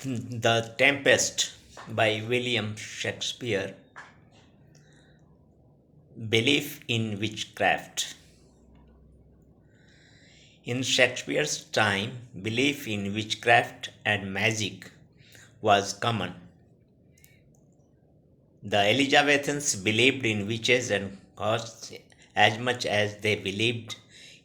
The Tempest by William Shakespeare. Belief in witchcraft. In Shakespeare's time, belief in witchcraft and magic was common. The Elizabethans believed in witches and ghosts as much as they believed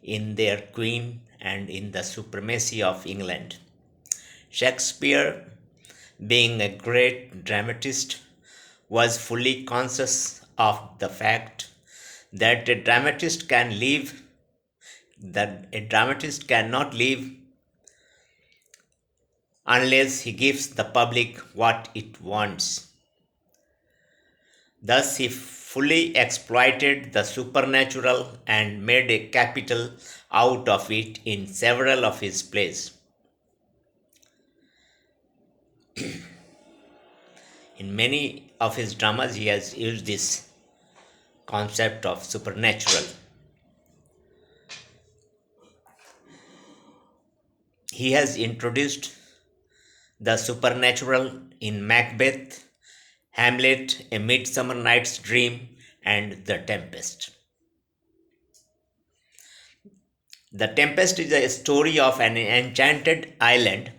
in their queen and in the supremacy of England. Shakespeare, being a great dramatist, was fully conscious of the fact that a dramatist cannot live unless he gives the public what it wants. Thus he fully exploited the supernatural and made a capital out of it in several of his plays. In many of his dramas, he has used this concept of supernatural. He has introduced the supernatural in Macbeth, Hamlet, A Midsummer Night's Dream, and The Tempest. The Tempest is a story of an enchanted island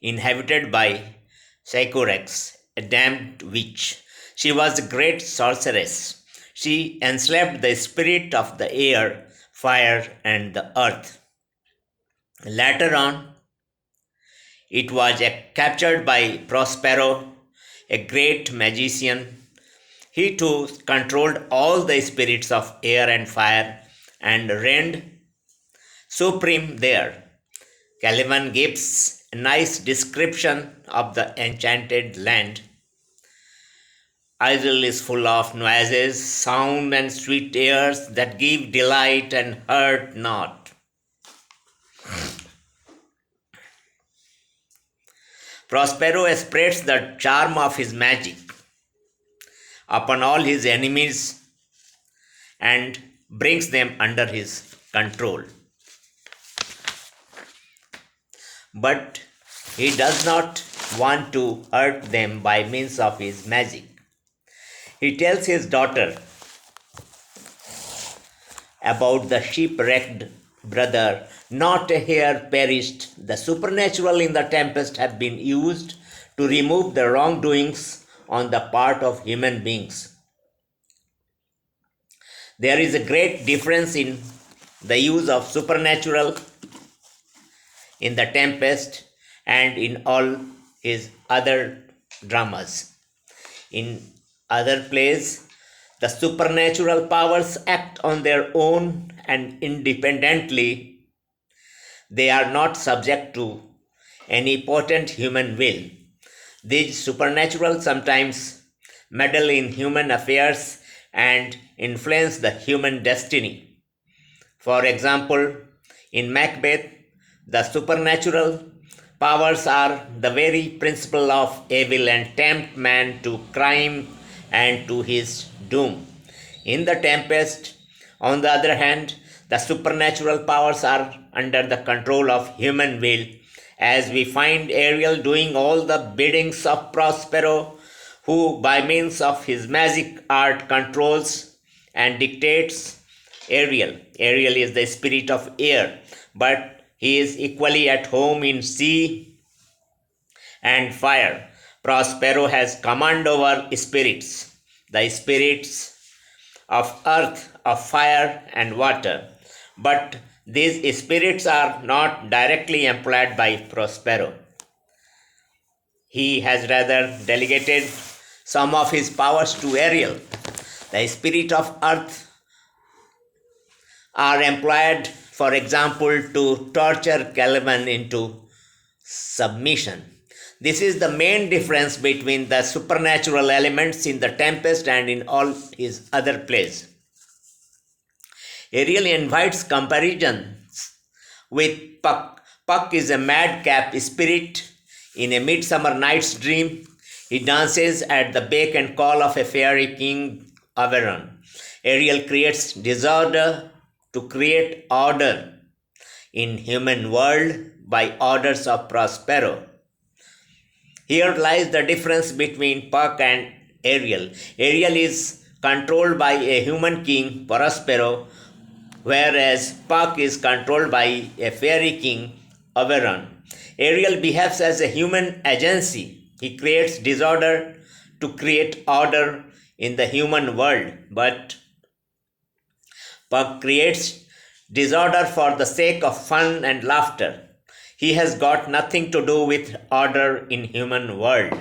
inhabited by Sycorax, a damned witch. She was a great sorceress. She enslaved the spirit of the air, fire, and the earth. Later on, it was captured by Prospero, a great magician. He too controlled all the spirits of air and fire and reigned supreme there. Calvin gives a nice description of the enchanted land. Isle is full of noises, sound, and sweet airs that give delight and hurt not. Prospero spreads the charm of his magic upon all his enemies and brings them under his control. But he does not want to hurt them by means of his magic. He tells his daughter about the shipwrecked brother. Not a hair perished. The supernatural in the tempest have been used to remove the wrongdoings on the part of human beings. There is a great difference in the use of supernatural in the Tempest and in all his other dramas. In other plays, the supernatural powers act on their own and independently. They are not subject to any potent human will. These supernatural sometimes meddle in human affairs and influence the human destiny. For example, in Macbeth, the supernatural powers are the very principle of evil and tempt man to crime and to his doom. In the Tempest, on the other hand, the supernatural powers are under the control of human will, as we find Ariel doing all the biddings of Prospero, who by means of his magic art controls and dictates Ariel. Ariel is the spirit of air, but he is equally at home in sea and fire. Prospero has command over spirits, the spirits of earth, of fire, and water. But these spirits are not directly employed by Prospero. He has rather delegated some of his powers to Ariel. The spirit of earth are employed, for example, to torture Calvin into submission. This is the main difference between the supernatural elements in the Tempest and in all his other plays. Ariel invites comparisons with Puck. Puck is a madcap spirit in A Midsummer Night's Dream. He dances at the beck and call of a fairy king, Oberon. Ariel creates disorder to create order in human world by orders of Prospero. Here lies the difference between Puck and Ariel. Ariel is controlled by a human king, Prospero, whereas Puck is controlled by a fairy king, Oberon. Ariel behaves as a human agency. He creates disorder to create order in the human world, but Puck creates disorder for the sake of fun and laughter. He has got nothing to do with order in human world.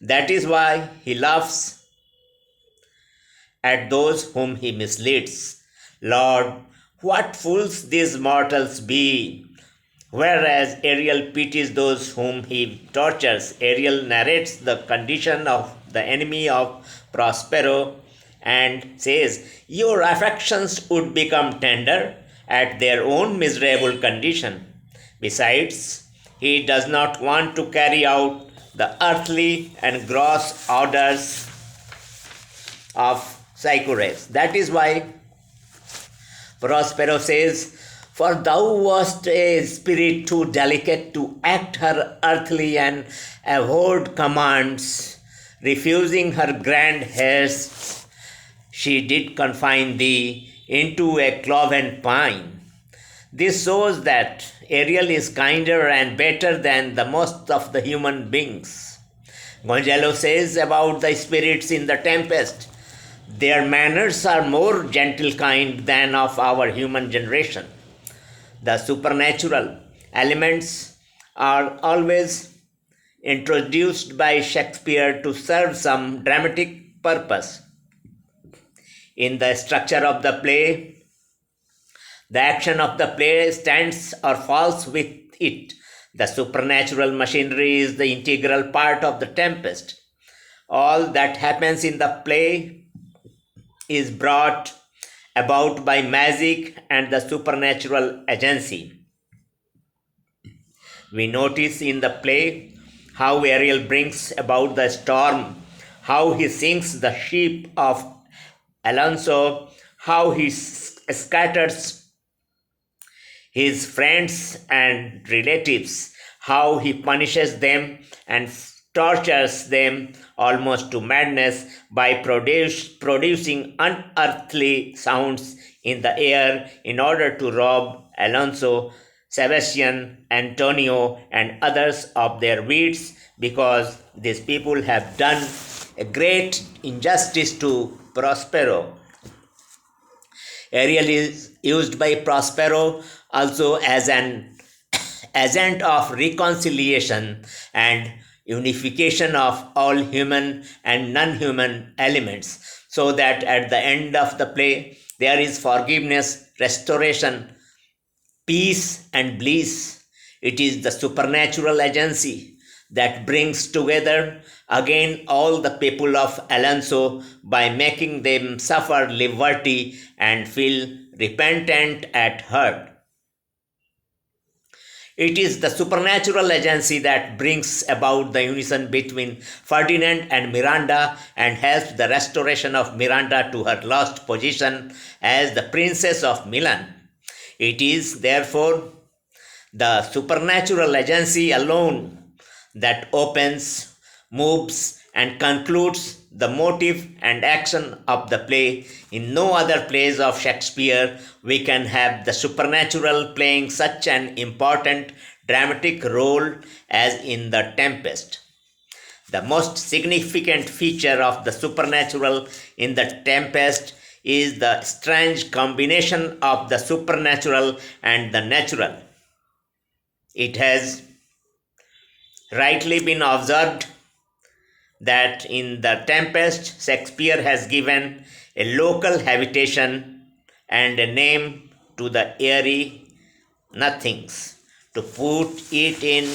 That is why he laughs at those whom he misleads. Lord, what fools these mortals be! Whereas Ariel pities those whom he tortures. Ariel narrates the condition of the enemy of Prospero and says, your affections would become tender at their own miserable condition. Besides, he does not want to carry out the earthly and gross orders of Sycorax. That is why Prospero says, for thou wast a spirit too delicate to act her earthly and abhorred commands, refusing her grand hasts, she did confine thee into a cloven pine. This shows that Ariel is kinder and better than the most of the human beings. Gonzalo says about the spirits in the Tempest, their manners are more gentle kind than of our human generation. The supernatural elements are always introduced by Shakespeare to serve some dramatic purpose. In the structure of the play, the action of the play stands or falls with it. The supernatural machinery is the integral part of the Tempest. All that happens in the play is brought about by magic and the supernatural agency. We notice in the play how Ariel brings about the storm, how he sings the sheep of Alonso, how he scatters his friends and relatives, how he punishes them and tortures them almost to madness by producing unearthly sounds in the air in order to rob Alonso, Sebastian, Antonio, and others of their wits, because these people have done a great injustice to Prospero. Ariel is used by Prospero also as an agent of reconciliation and unification of all human and non-human elements, so that at the end of the play there is forgiveness, restoration, peace, and bliss. It is the supernatural agency that brings together again all the people of Alonso by making them suffer liberty and feel repentant at heart. It is the supernatural agency that brings about the unison between Ferdinand and Miranda and helps the restoration of Miranda to her lost position as the Princess of Milan. It is, therefore, the supernatural agency alone that opens, moves, and concludes the motive and action of the play. In no other plays of Shakespeare we can have the supernatural playing such an important dramatic role as in the Tempest. The most significant feature of the supernatural in the Tempest is the strange combination of the supernatural and the natural. It has rightly been observed that in the Tempest, Shakespeare has given a local habitation and a name to the airy nothings. To put it in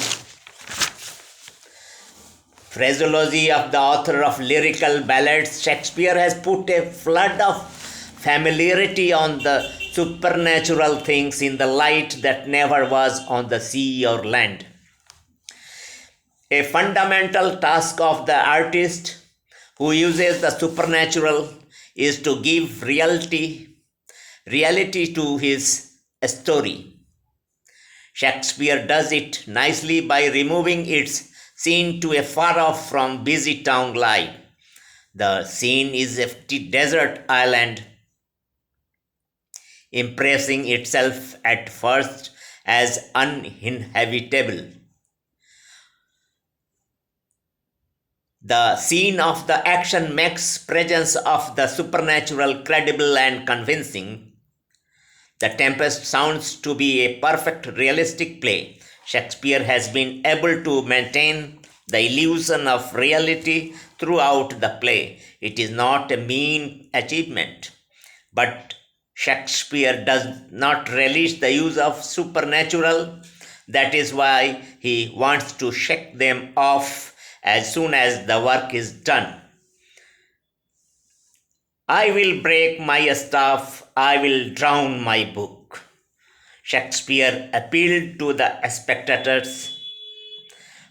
phraseology of the author of lyrical ballads, Shakespeare has put a flood of familiarity on the supernatural things in the light that never was on the sea or land. A fundamental task of the artist who uses the supernatural is to give reality to his story. Shakespeare does it nicely by removing its scene to a far off from busy town life. The scene is a desert island, impressing itself at first as uninhabitable. The scene of the action makes presence of the supernatural credible and convincing. The Tempest sounds to be a perfect realistic play. Shakespeare has been able to maintain the illusion of reality throughout the play. It is not a mean achievement, but Shakespeare does not relish the use of supernatural. That is why he wants to shake them off as soon as the work is done. I will break my staff, I will drown my book. Shakespeare appealed to the spectators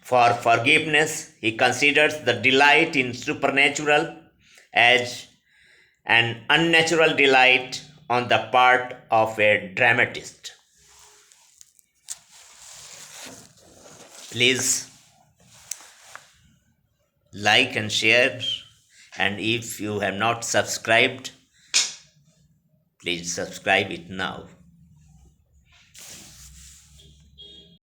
for forgiveness. He considers the delight in supernatural as an unnatural delight on the part of a dramatist. Please like and share, and if you have not subscribed, please subscribe it now.